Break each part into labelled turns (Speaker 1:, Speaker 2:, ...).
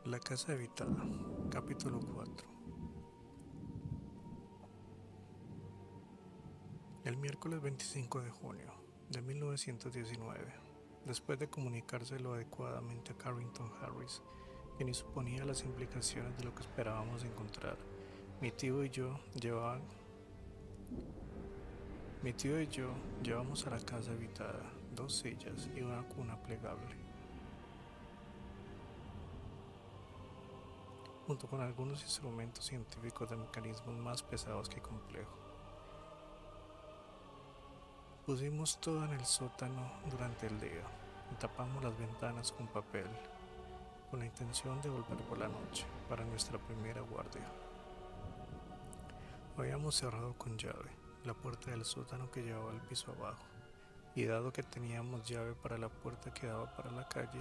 Speaker 1: La casa habitada, capítulo 4. El miércoles 25 de junio de 1919, después de comunicárselo adecuadamente a Carrington Harris, quien suponía las implicaciones de lo que esperábamos encontrar, mi tío y yo llevamos a la casa habitada 2 sillas y una cuna plegable, junto con algunos instrumentos científicos de mecanismos más pesados que complejos. Pusimos todo en el sótano durante el día y tapamos las ventanas con papel, con la intención de volver por la noche para nuestra primera guardia. Habíamos cerrado con llave la puerta del sótano que llevaba al piso abajo, y dado que teníamos llave para la puerta que daba para la calle,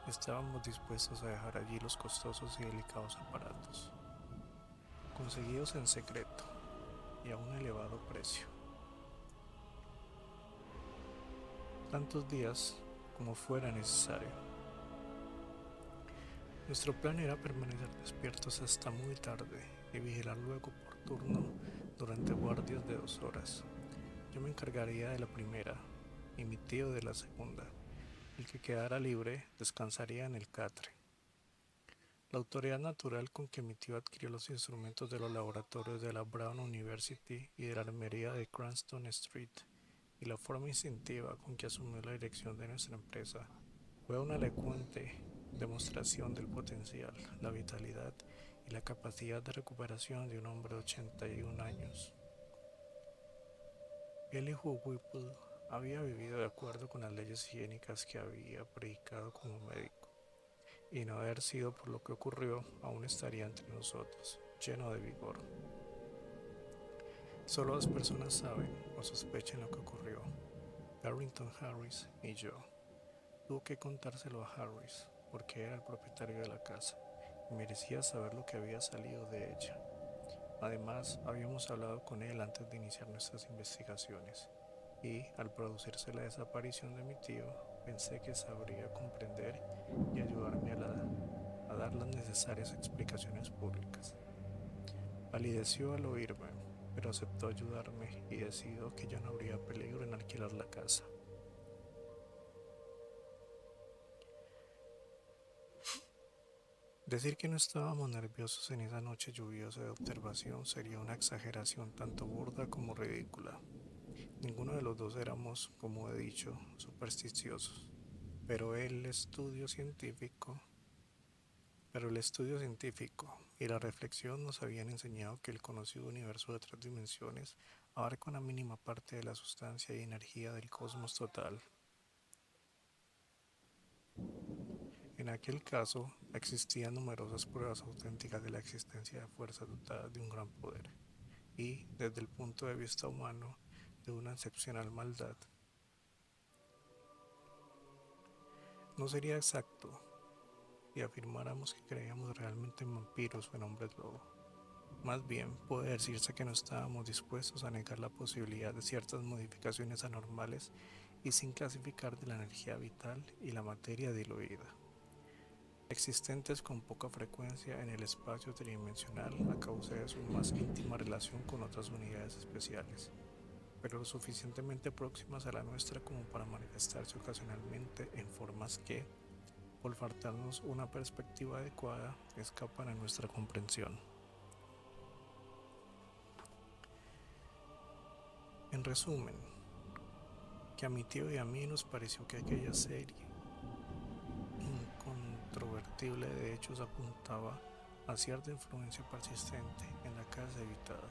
Speaker 1: estábamos dispuestos a dejar allí los costosos y delicados aparatos, conseguidos en secreto y a un elevado precio, tantos días como fuera necesario. Nuestro plan era permanecer despiertos hasta muy tarde y vigilar luego por turno durante guardias de 2 horas. Yo me encargaría de la primera y mi tío de la segunda. El que quedara libre descansaría en el catre. La autoridad natural con que mi tío adquirió los instrumentos de los laboratorios de la Brown University y de la armería de Cranston Street, y la forma instintiva con que asumió la dirección de nuestra empresa, fue una elocuente demostración del potencial, la vitalidad y la capacidad de recuperación de un hombre de 81 años. Elihu Whipple había vivido de acuerdo con las leyes higiénicas que había predicado como médico, y no haber sido por lo que ocurrió, aún estaría entre nosotros, lleno de vigor. Solo 2 personas saben o sospechan lo que ocurrió: Carrington Harris y yo. Tuvo que contárselo a Harris, porque era el propietario de la casa y merecía saber lo que había salido de ella. Además, habíamos hablado con él antes de iniciar nuestras investigaciones, y al producirse la desaparición de mi tío, pensé que sabría comprender y ayudarme a dar las necesarias explicaciones públicas. Palideció al oírme, pero aceptó ayudarme y decidió que ya no habría peligro en alquilar la casa. Decir que no estábamos nerviosos en esa noche lluviosa de observación sería una exageración tanto burda como ridícula. Ninguno de los dos éramos, como he dicho, supersticiosos, pero el estudio científico y la reflexión nos habían enseñado que el conocido universo de 3 dimensiones abarca una mínima parte de la sustancia y energía del cosmos total. En aquel caso, existían numerosas pruebas auténticas de la existencia de fuerzas dotadas de un gran poder y, desde el punto de vista humano, de una excepcional maldad. No sería exacto si afirmáramos que creíamos realmente en vampiros o en hombres lobo. Más bien, puede decirse que no estábamos dispuestos a negar la posibilidad de ciertas modificaciones anormales y sin clasificar de la energía vital y la materia diluida, existentes con poca frecuencia en el espacio tridimensional a causa de su más íntima relación con otras unidades especiales, pero lo suficientemente próximas a la nuestra como para manifestarse ocasionalmente en formas que, por faltarnos una perspectiva adecuada, escapan a nuestra comprensión. En resumen, que a mi tío y a mí nos pareció que aquella serie incontrovertible de hechos apuntaba a cierta influencia persistente en la casa habitada,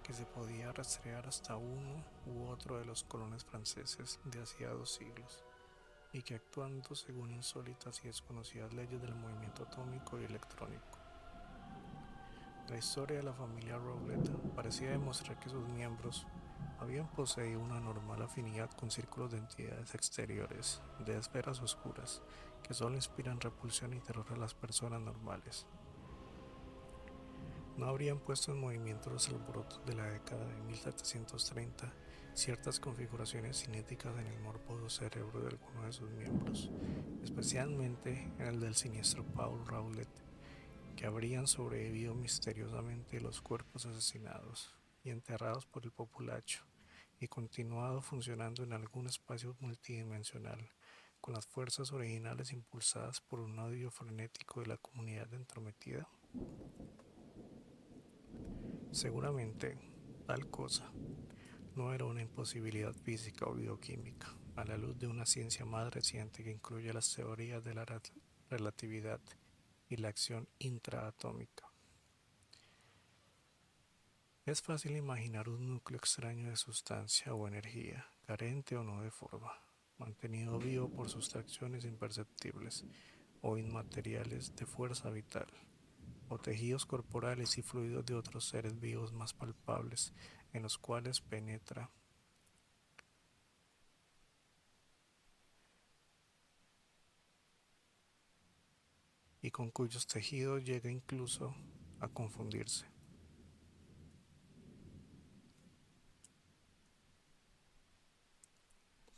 Speaker 1: que se podía rastrear hasta uno u otro de los colonos franceses de hacía 2 siglos, y que, actuando según insólitas y desconocidas leyes del movimiento atómico y electrónico, La historia de la familia Rowlett parecía demostrar que sus miembros habían poseído una normal afinidad con círculos de entidades exteriores, de esferas oscuras, que solo inspiran repulsión y terror a las personas normales. No habrían puesto en movimiento los alborotos de la década de 1730 ciertas configuraciones cinéticas en el morboso cerebro de alguno de sus miembros, especialmente en el del siniestro Paul Rowlett, que habrían sobrevivido misteriosamente los cuerpos asesinados y enterrados por el populacho y continuado funcionando en algún espacio multidimensional con las fuerzas originales impulsadas por un odio frenético de la comunidad entrometida. Seguramente, tal cosa no era una imposibilidad física o bioquímica, a la luz de una ciencia más reciente que incluye las teorías de la relatividad y la acción intraatómica. Es fácil imaginar un núcleo extraño de sustancia o energía, carente o no de forma, mantenido vivo por sustracciones imperceptibles o inmateriales de fuerza vital, o tejidos corporales y fluidos de otros seres vivos más palpables en los cuales penetra y con cuyos tejidos llega incluso a confundirse.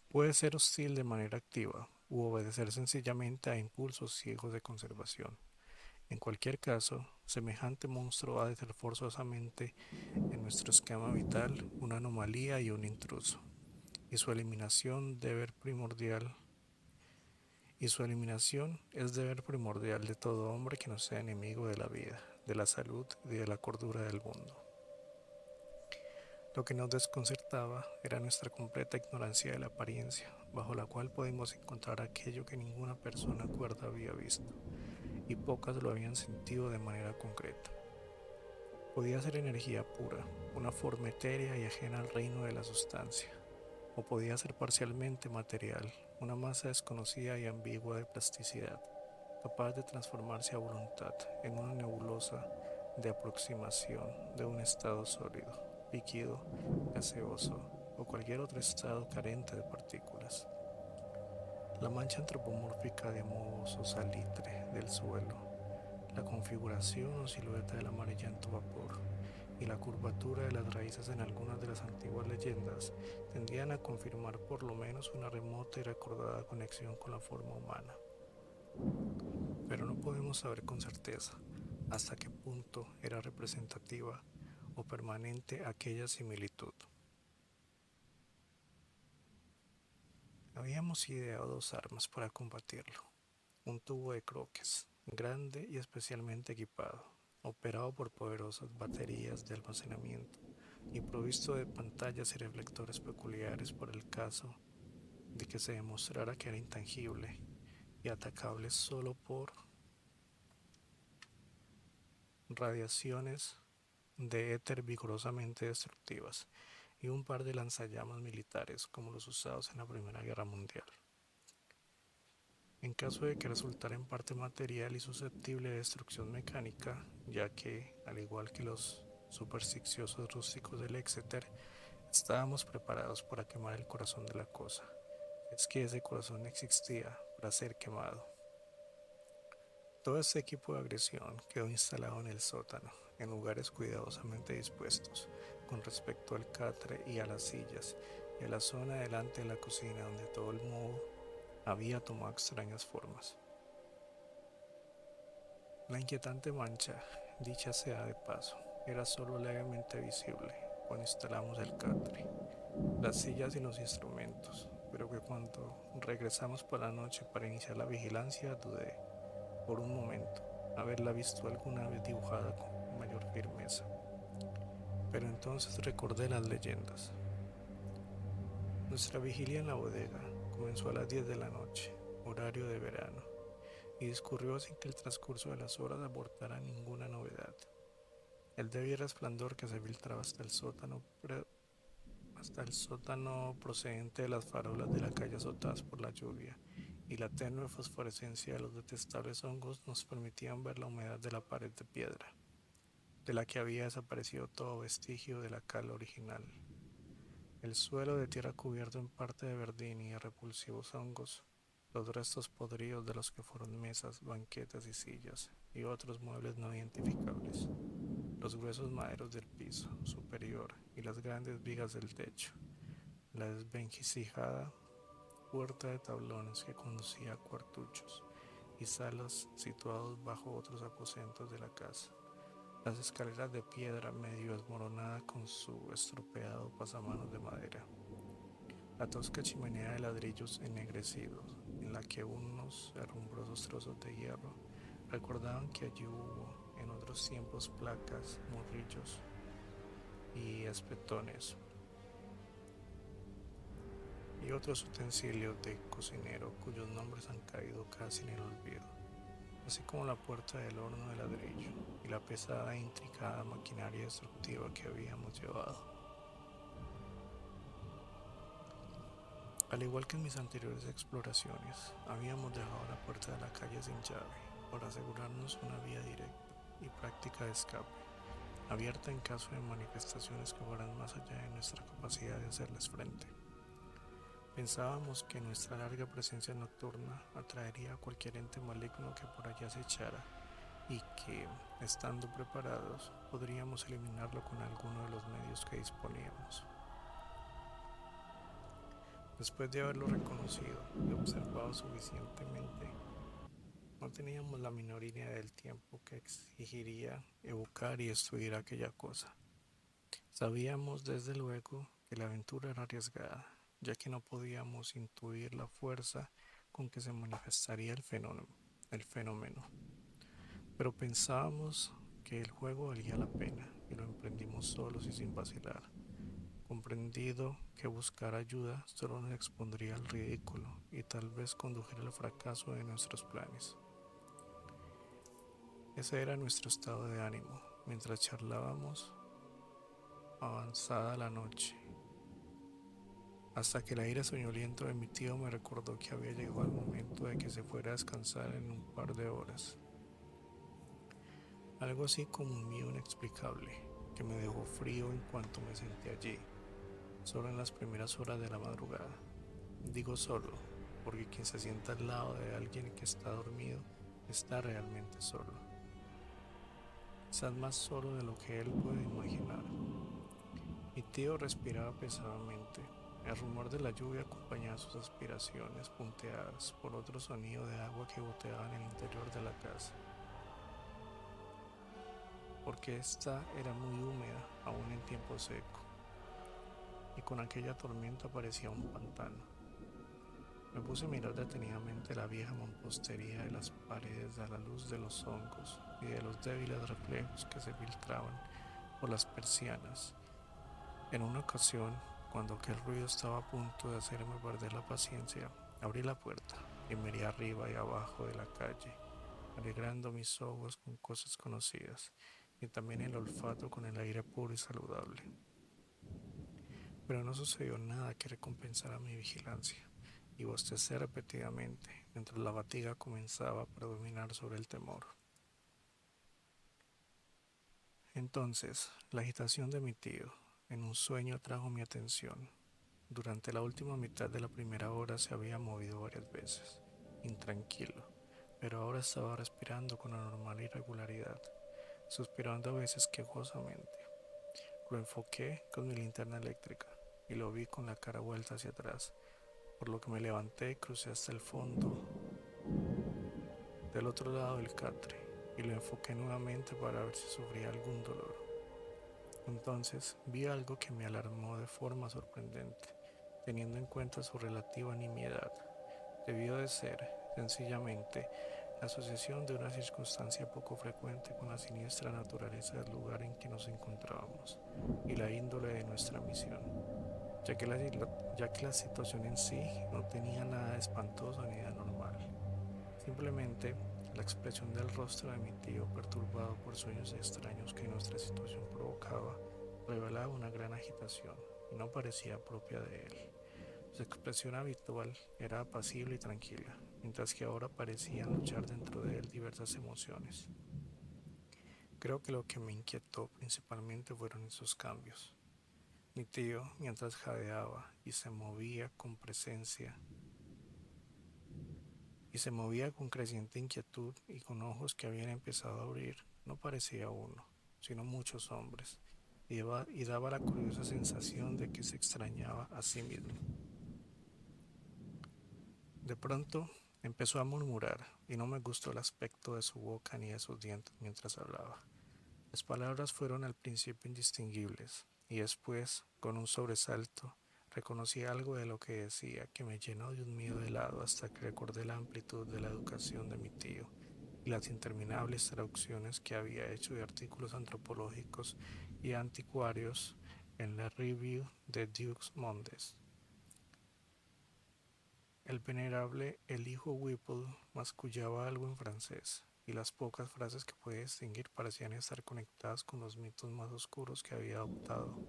Speaker 1: Puede ser hostil de manera activa u obedecer sencillamente a impulsos ciegos de conservación. En cualquier caso, semejante monstruo ha de ser forzosamente en nuestro esquema vital una anomalía y un intruso, y su eliminación deber primordial y su eliminación es deber primordial de todo hombre que no sea enemigo de la vida, de la salud y de la cordura del mundo. Lo que nos desconcertaba era nuestra completa ignorancia de la apariencia, bajo la cual podemos encontrar aquello que ninguna persona cuerda había visto, y pocas lo habían sentido de manera concreta. Podía ser energía pura, una forma etérea y ajena al reino de la sustancia, o podía ser parcialmente material, una masa desconocida y ambigua de plasticidad, capaz de transformarse a voluntad en una nebulosa de aproximación de un estado sólido, líquido, gaseoso o cualquier otro estado carente de partículas. La mancha antropomórfica de mohoso salitre del suelo, la configuración o silueta del amarillento vapor y la curvatura de las raíces en algunas de las antiguas leyendas tendían a confirmar por lo menos una remota y recordada conexión con la forma humana. Pero no podemos saber con certeza hasta qué punto era representativa o permanente aquella similitud. Habíamos ideado dos armas para combatirlo: un tubo de croques, grande y especialmente equipado, operado por poderosas baterías de almacenamiento y provisto de pantallas y reflectores peculiares por el caso de que se demostrara que era intangible y atacable solo por radiaciones de éter vigorosamente destructivas, y un par de lanzallamas militares como los usados en la Primera Guerra Mundial. En caso de que resultara en parte material y susceptible de destrucción mecánica, ya que, al igual que los supersticiosos rústicos del Exeter, estábamos preparados para quemar el corazón de la cosa. Es que ese corazón existía para ser quemado. Todo este equipo de agresión quedó instalado en el sótano, en lugares cuidadosamente dispuestos, con respecto al catre y a las sillas, y a la zona delante de la cocina donde todo el moho había tomado extrañas formas. La inquietante mancha, dicha sea de paso, era solo levemente visible cuando instalamos el catre, las sillas y los instrumentos, pero que cuando regresamos por la noche para iniciar la vigilancia dudé, por un momento, haberla visto alguna vez dibujada con mayor firmeza. Pero entonces recordé las leyendas. Nuestra vigilia en la bodega comenzó a las 10 de la noche, horario de verano, y discurrió sin que el transcurso de las horas aportara ninguna novedad. El débil resplandor que se filtraba hasta el sótano procedente de las farolas de la calle azotadas por la lluvia y la tenue fosforescencia de los detestables hongos nos permitían ver la humedad de la pared de piedra. de la que había desaparecido todo vestigio de la cala original. El suelo de tierra cubierto en parte de verdín y de repulsivos hongos, los restos podridos de los que fueron mesas, banquetas y sillas, y otros muebles no identificables, los gruesos maderos del piso superior y las grandes vigas del techo, la desvencijada puerta de tablones que conducía a cuartuchos y salas situados bajo otros aposentos de la casa, las escaleras de piedra medio desmoronada con su estropeado pasamanos de madera, la tosca chimenea de ladrillos ennegrecidos, en la que unos herrumbrosos trozos de hierro recordaban que allí hubo en otros tiempos placas, morrillos y espetones, y otros utensilios de cocinero cuyos nombres han caído casi en el olvido, así como la puerta del horno de ladrillo y la pesada e intricada maquinaria destructiva que habíamos llevado. Al igual que en mis anteriores exploraciones, habíamos dejado la puerta de la calle sin llave para asegurarnos una vía directa y práctica de escape, abierta en caso de manifestaciones que fueran más allá de nuestra capacidad de hacerles frente. Pensábamos que nuestra larga presencia nocturna atraería a cualquier ente maligno que por allá se echara y que, estando preparados, podríamos eliminarlo con alguno de los medios que disponíamos. Después de haberlo reconocido y observado suficientemente, no teníamos la menor idea del tiempo que exigiría evocar y destruir aquella cosa. Sabíamos desde luego que la aventura era arriesgada, ya que no podíamos intuir la fuerza con que se manifestaría el fenómeno. Pero pensábamos que el juego valía la pena y lo emprendimos solos y sin vacilar, comprendido que buscar ayuda solo nos expondría al ridículo y tal vez condujera al fracaso de nuestros planes. Ese era nuestro estado de ánimo mientras charlábamos avanzada la noche, hasta que el aire soñoliento de mi tío me recordó que había llegado el momento de que se fuera a descansar en un par de horas. Algo así como un miedo inexplicable que me dejó frío en cuanto me senté allí, solo en las primeras horas de la madrugada. Digo solo, porque quien se sienta al lado de alguien que está dormido está realmente solo, quizás más solo de lo que él puede imaginar. Mi tío respiraba pesadamente. El rumor de la lluvia acompañaba sus aspiraciones punteadas por otro sonido de agua que goteaba en el interior de la casa, porque ésta era muy húmeda aún en tiempo seco, y con aquella tormenta parecía un pantano. Me puse a mirar detenidamente la vieja mampostería de las paredes a la luz de los hongos y de los débiles reflejos que se filtraban por las persianas. En una ocasión, cuando aquel ruido estaba a punto de hacerme perder la paciencia, abrí la puerta y miré arriba y abajo de la calle, alegrando mis ojos con cosas conocidas y también el olfato con el aire puro y saludable. Pero no sucedió nada que recompensara mi vigilancia, y bostecé repetidamente mientras la fatiga comenzaba a predominar sobre el temor. Entonces, la agitación de mi tío en un sueño atrajo mi atención. Durante la última mitad de la primera hora se había movido varias veces, intranquilo, pero ahora estaba respirando con anormal irregularidad, suspirando a veces quejosamente. Lo enfoqué con mi linterna eléctrica y lo vi con la cara vuelta hacia atrás, por lo que me levanté y crucé hasta el fondo del otro lado del catre y lo enfoqué nuevamente para ver si sufría algún dolor. Entonces vi algo que me alarmó de forma sorprendente, teniendo en cuenta su relativa nimiedad. Debió de ser, sencillamente, la asociación de una circunstancia poco frecuente con la siniestra naturaleza del lugar en que nos encontrábamos y la índole de nuestra misión, ya que la situación en sí no tenía nada de espantoso ni de anormal. Simplemente la expresión del rostro de mi tío, perturbado por sueños extraños que nuestra situación provocaba, revelaba una gran agitación y no parecía propia de él. Su expresión habitual era apacible y tranquila, mientras que ahora parecían luchar dentro de él diversas emociones. Creo que lo que me inquietó principalmente fueron esos cambios. Mi tío, mientras jadeaba y se movía con creciente inquietud y con ojos que habían empezado a abrir, no parecía uno, sino muchos hombres, y daba la curiosa sensación de que se extrañaba a sí mismo. De pronto empezó a murmurar, y no me gustó el aspecto de su boca ni de sus dientes mientras hablaba. Las palabras fueron al principio indistinguibles, y después, con un sobresalto, reconocí algo de lo que decía que me llenó de un miedo helado hasta que recordé la amplitud de la educación de mi tío y las interminables traducciones que había hecho de artículos antropológicos y anticuarios en la Review de Dux Mondes. El venerable Elijo Whipple mascullaba algo en francés, y las pocas frases que podía distinguir parecían estar conectadas con los mitos más oscuros que había adoptado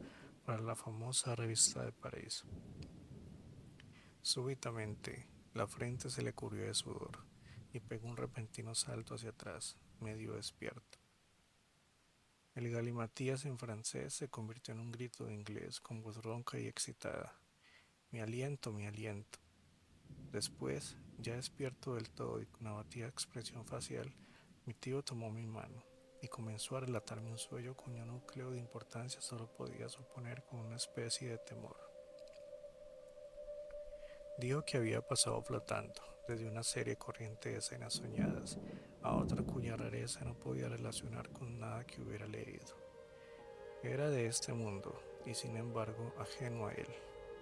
Speaker 1: para la famosa revista de París. Súbitamente, la frente se le cubrió de sudor, y pegó un repentino salto hacia atrás, medio despierto. El galimatías en francés se convirtió en un grito de inglés con voz ronca y excitada. Mi aliento, mi aliento. Después, ya despierto del todo y con abatida expresión facial, mi tío tomó mi mano y comenzó a relatarme un sueño cuyo núcleo de importancia solo podía suponer con una especie de temor. Dijo que había pasado flotando desde una serie corriente de escenas soñadas a otra cuya rareza no podía relacionar con nada que hubiera leído. Era de este mundo y sin embargo ajeno a él,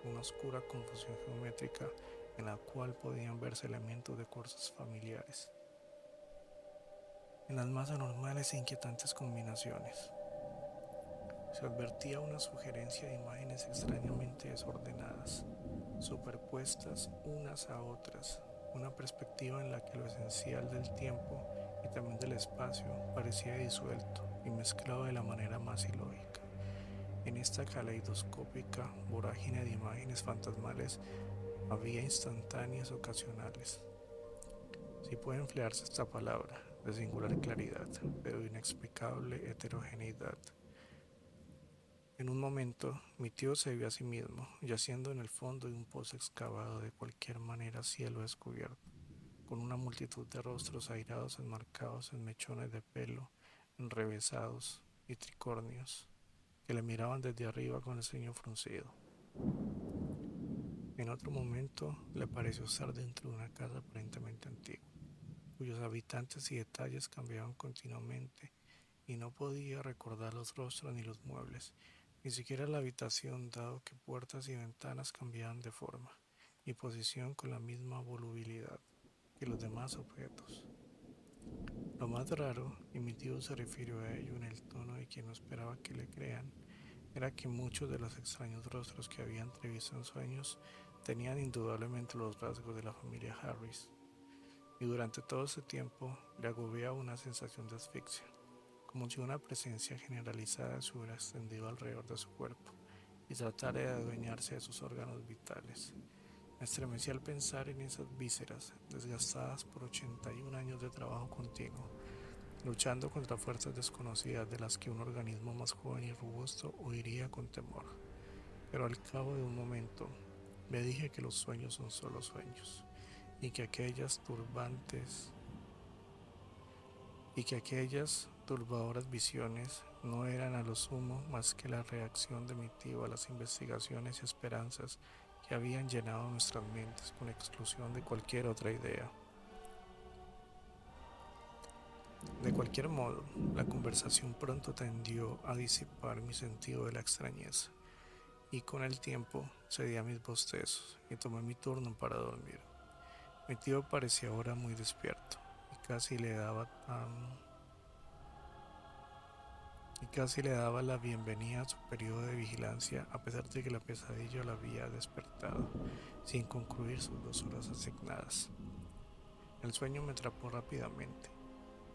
Speaker 1: una oscura confusión geométrica en la cual podían verse elementos de cosas familiares, en las más anormales e inquietantes combinaciones. Se advertía una sugerencia de imágenes extrañamente desordenadas, superpuestas unas a otras, una perspectiva en la que lo esencial del tiempo y también del espacio parecía disuelto y mezclado de la manera más ilógica. En esta caleidoscópica vorágine de imágenes fantasmales había instantáneas ocasionales, si puede emplearse esta palabra, de singular claridad, pero de inexplicable heterogeneidad. En un momento, mi tío se vio a sí mismo, yaciendo en el fondo de un pozo excavado de cualquier manera a cielo descubierto, con una multitud de rostros airados enmarcados en mechones de pelo, enrevesados y tricornios, que le miraban desde arriba con el ceño fruncido. En otro momento, le pareció estar dentro de una casa aparentemente antigua, cuyos habitantes y detalles cambiaban continuamente, y no podía recordar los rostros ni los muebles, ni siquiera la habitación, dado que puertas y ventanas cambiaban de forma y posición con la misma volubilidad que los demás objetos. Lo más raro, y mi tío se refirió a ello en el tono de quien no esperaba que le crean, era que muchos de los extraños rostros que había entrevisto en sueños tenían indudablemente los rasgos de la familia Harris, y durante todo ese tiempo le agobiaba una sensación de asfixia, como si una presencia generalizada se hubiera extendido alrededor de su cuerpo y tratara de adueñarse de sus órganos vitales. Me estremecí al pensar en esas vísceras desgastadas por 81 años de trabajo continuo, luchando contra fuerzas desconocidas de las que un organismo más joven y robusto huiría con temor. Pero al cabo de un momento me dije que los sueños son solo sueños y que aquellas turbadoras visiones no eran a lo sumo más que la reacción de mi tío a las investigaciones y esperanzas que habían llenado nuestras mentes con exclusión de cualquier otra idea. De cualquier modo, la conversación pronto tendió a disipar mi sentido de la extrañeza, y con el tiempo cedí a mis bostezos y tomé mi turno para dormir. Mi tío parecía ahora muy despierto y casi le daba la bienvenida a su periodo de vigilancia, a pesar de que la pesadilla lo había despertado sin concluir sus 2 horas asignadas. El sueño me atrapó rápidamente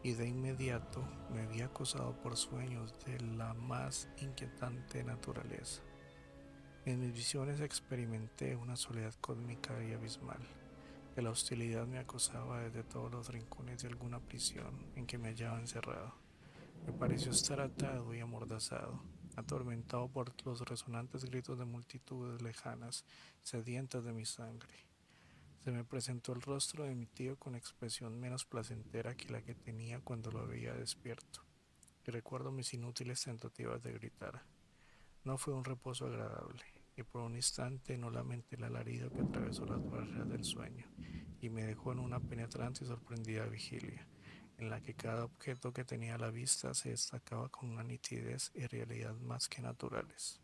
Speaker 1: y de inmediato me vi acosado por sueños de la más inquietante naturaleza. En mis visiones experimenté una soledad cósmica y abismal, que la hostilidad me acosaba desde todos los rincones de alguna prisión en que me hallaba encerrado. Me pareció estar atado y amordazado, atormentado por los resonantes gritos de multitudes lejanas, sedientas de mi sangre. Se me presentó el rostro de mi tío con expresión menos placentera que la que tenía cuando lo veía despierto, y recuerdo mis inútiles tentativas de gritar. No fue un reposo agradable, y por un instante no lamenté el alarido que atravesó las barreras del sueño, y me dejó en una penetrante y sorprendida vigilia, en la que cada objeto que tenía a la vista se destacaba con una nitidez y realidad más que naturales.